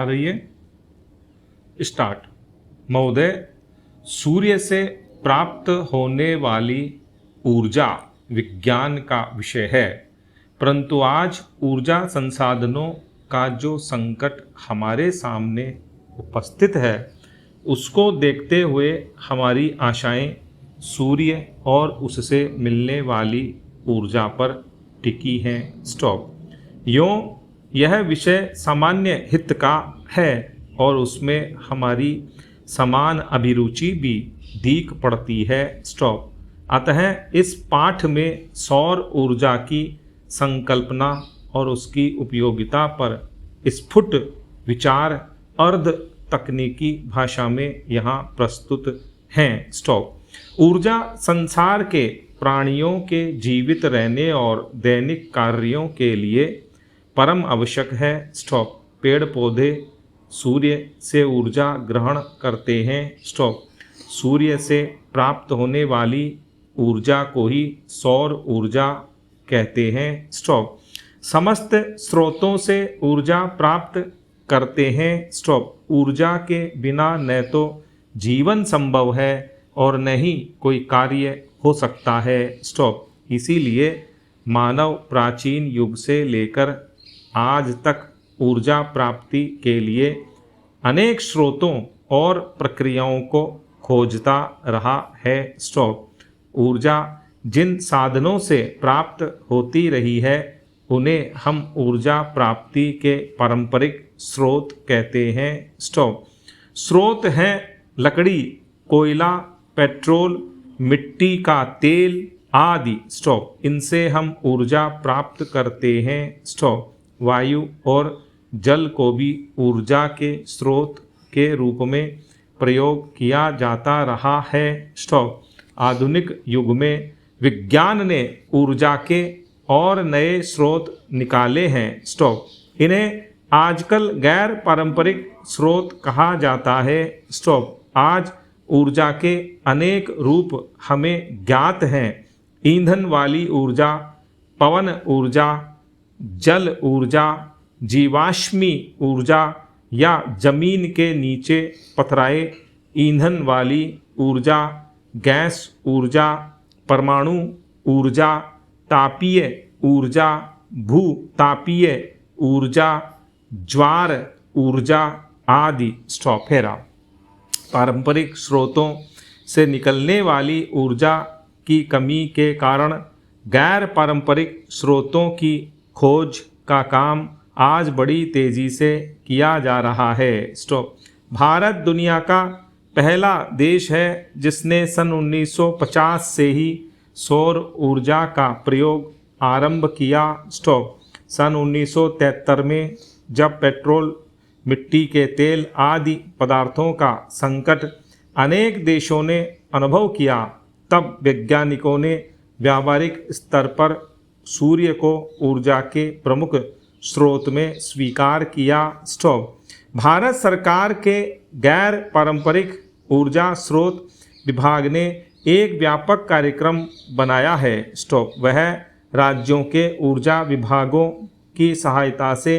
जा रही है। स्टार्ट। महोदय, सूर्य से प्राप्त होने वाली ऊर्जा विज्ञान का विषय है, परंतु आज ऊर्जा संसाधनों का जो संकट हमारे सामने उपस्थित है, उसको देखते हुए हमारी आशाएं सूर्य और उससे मिलने वाली ऊर्जा पर टिकी हैं। स्टॉप। यूँ यह विषय सामान्य हित का है और उसमें हमारी समान अभिरुचि भी दीख पड़ती है। स्टॉप। अतः इस पाठ में सौर ऊर्जा की संकल्पना और उसकी उपयोगिता पर स्फुट विचार अर्ध तकनीकी भाषा में यहाँ प्रस्तुत हैं। स्टॉप। ऊर्जा संसार के प्राणियों के जीवित रहने और दैनिक कार्यों के लिए परम आवश्यक है। स्टॉप। पेड़ पौधे सूर्य से ऊर्जा ग्रहण करते हैं। स्टॉप। सूर्य से प्राप्त होने वाली ऊर्जा को ही सौर ऊर्जा कहते हैं। स्टॉप। समस्त स्रोतों से ऊर्जा प्राप्त करते हैं। स्टॉप। ऊर्जा के बिना न तो जीवन संभव है और न ही कोई कार्य हो सकता है। स्टॉप। इसीलिए मानव प्राचीन युग से लेकर आज तक ऊर्जा प्राप्ति के लिए अनेक स्रोतों और प्रक्रियाओं को खोजता रहा है। स्टॉप। ऊर्जा जिन साधनों से प्राप्त होती रही है, उन्हें हम ऊर्जा प्राप्ति के पारंपरिक स्रोत कहते हैं। स्टॉप। स्रोत हैं लकड़ी, कोयला, पेट्रोल, मिट्टी का तेल आदि। स्टॉप। इनसे हम ऊर्जा प्राप्त करते हैं। स्टॉप। वायु और जल को भी ऊर्जा के स्रोत के रूप में प्रयोग किया जाता रहा है। स्टॉप। आधुनिक युग में विज्ञान ने ऊर्जा के और नए स्रोत निकाले हैं। स्टॉप। इन्हें आजकल गैर पारंपरिक स्रोत कहा जाता है। स्टॉप। आज ऊर्जा के अनेक रूप हमें ज्ञात हैं। ईंधन वाली ऊर्जा, पवन ऊर्जा, जल ऊर्जा, जीवाश्मी ऊर्जा या जमीन के नीचे पथराए ईंधन वाली ऊर्जा, गैस ऊर्जा, परमाणु ऊर्जा, तापीय ऊर्जा, भूतापीय ऊर्जा, ज्वार ऊर्जा आदि। स्टॉप। हेरा। पारंपरिक स्रोतों से निकलने वाली ऊर्जा की कमी के कारण गैर पारंपरिक स्रोतों की खोज का काम आज बड़ी तेज़ी से किया जा रहा है। स्टॉप। भारत दुनिया का पहला देश है जिसने सन 1950 से ही सौर ऊर्जा का प्रयोग आरंभ किया। स्टॉप। सन 1973 में जब पेट्रोल, मिट्टी के तेल आदि पदार्थों का संकट अनेक देशों ने अनुभव किया, तब वैज्ञानिकों ने व्यावहारिक स्तर पर सूर्य को ऊर्जा के प्रमुख स्रोत में स्वीकार किया। स्टॉप। भारत सरकार के गैर पारंपरिक ऊर्जा स्रोत विभाग ने एक व्यापक कार्यक्रम बनाया है। स्टॉप। वह राज्यों के ऊर्जा विभागों की सहायता से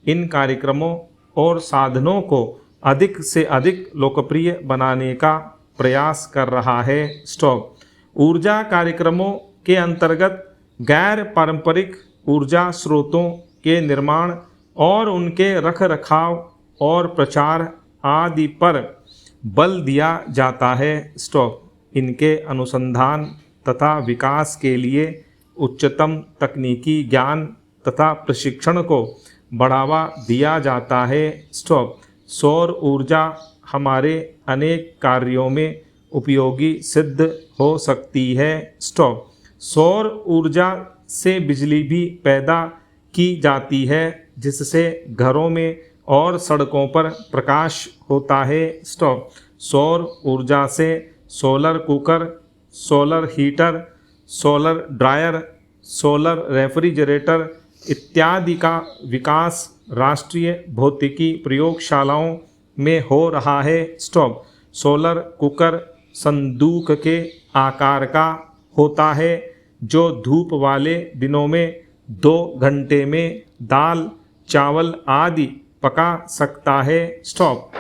इन कार्यक्रमों और साधनों को अधिक से अधिक लोकप्रिय बनाने का प्रयास कर रहा है। स्टॉप। ऊर्जा कार्यक्रमों के अंतर्गत गैर पारंपरिक ऊर्जा स्रोतों के निर्माण और उनके रखरखाव और प्रचार आदि पर बल दिया जाता है। स्टॉप। इनके अनुसंधान तथा विकास के लिए उच्चतम तकनीकी ज्ञान तथा प्रशिक्षण को बढ़ावा दिया जाता है। स्टॉप। सौर ऊर्जा हमारे अनेक कार्यों में उपयोगी सिद्ध हो सकती है। स्टॉप। सौर ऊर्जा से बिजली भी पैदा की जाती है, जिससे घरों में और सड़कों पर प्रकाश होता है। स्टॉप। सौर ऊर्जा से solar cooker, solar heater, solar dryer, solar refrigerator इत्यादि का विकास राष्ट्रीय भौतिकी प्रयोगशालाओं में हो रहा है। स्टॉप। सोलर कुकर संदूक के आकार का होता है, जो धूप वाले दिनों में 2 घंटे में दाल, चावल आदि पका सकता है, स्टॉप।